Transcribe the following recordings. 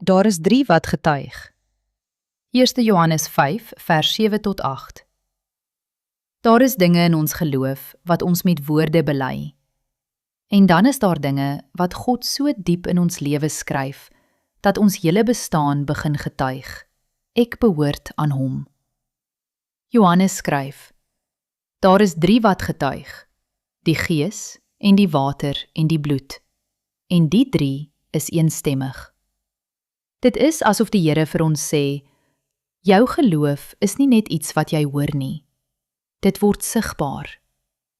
Daar is 3 wat getuig. 1 Johannes 5 vers 7 tot 8. Daar is dinge in ons geloof wat ons met woorde bely. En dan is daar dinge wat God so diep in ons lewe skryf, dat ons hele bestaan begin getuig. Ek behoort aan hom. Johannes skryf, daar is 3 wat getuig, die Gees en die water en die bloed. En die 3 is eenstemmig. Dit is asof die Here vir ons sê, jou geloof is nie net iets wat jy hoor nie. Dit word sigbaar.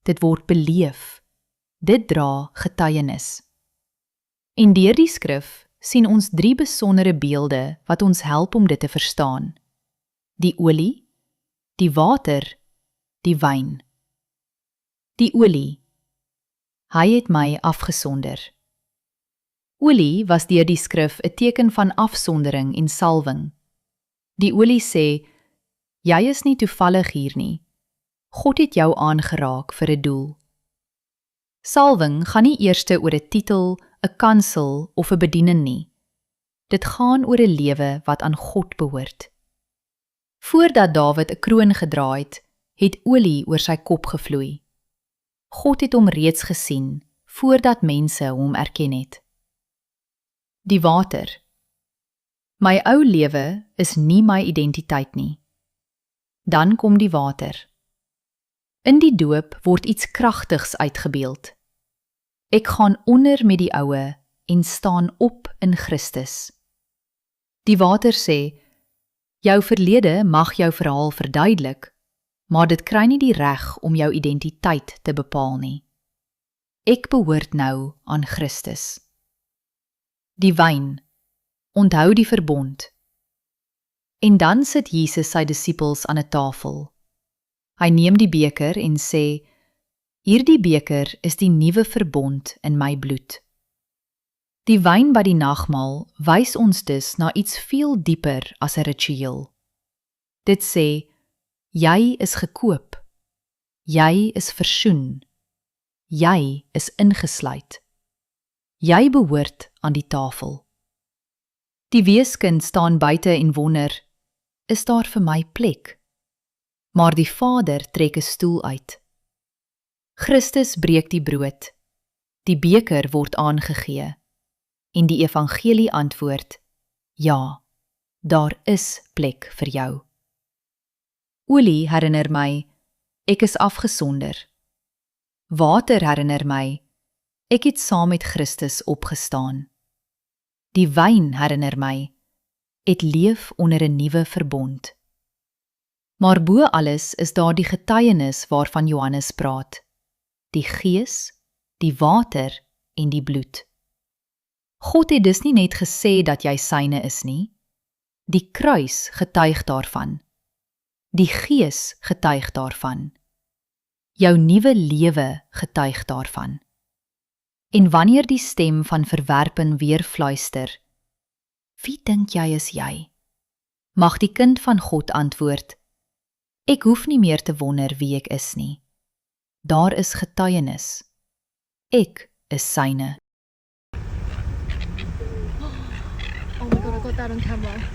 Dit word beleef. Dit dra getuienis. En deur die skrif sien ons 3 besondere beelde wat ons help om dit te verstaan. Die olie, die water, die wyn. Die olie. Hy het my afgesonder. Olie was deur die skrif 'n teken van afsondering en salwing. Die olie sê, jy is nie toevallig hier nie. God het jou aangeraak vir 'n doel. Salwing gaan nie eerste oor 'n titel, 'n kansel of 'n bediening nie. Dit gaan oor 'n lewe wat aan God behoort. Voordat Dawid 'n kroon gedra het olie oor sy kop gevloei. God het hom reeds gesien, voordat mense hom erken het. Die water. My ou lewe is nie my identiteit nie. Dan kom die water. In die doop word iets kragtigs uitgebeeld. Ek gaan onder met die oue en staan op in Christus. Die water sê, jou verlede mag jou verhaal verduidelik, maar dit kry nie die reg om jou identiteit te bepaal nie. Ek behoort nou aan Christus. Die wyn. Onthou die verbond. En dan sit Jesus sy disippels aan 'n tafel. Hy neem die beker en sê, hierdie beker is die nuwe verbond in my bloed. Die wyn by die nagmaal wys ons dus na iets veel dieper as 'n ritueel. Dit sê, jy is gekoop. Jy is versoen. Jy is ingesluit. Jy behoort aan die tafel. Die weeskind staan buite en wonder, is daar vir my plek? Maar die Vader trek 'n stoel uit. Christus breek die brood. Die beker word aangegee. En die evangelie antwoord, ja, daar is plek vir jou. Olie herinner my, ek is afgesonder. Water herinner my, ek het saam met Christus opgestaan. Die wyn herinner my, ek leef onder 'n nuwe verbond. Maar bo alles is daar die getuienis waarvan Johannes praat. Die Gees, die water en die bloed. God het dus nie net gesê dat jy syne is nie. Die kruis getuig daarvan. Die Gees getuig daarvan. Jou nuwe lewe getuig daarvan. En wanneer die stem van verwerping weer fluister, wie dink jy is jy? Mag die kind van God antwoord, ek hoef nie meer te wonder wie ek is nie. Daar is getuienis. Ek is syne. Oh my god, I got that on camera.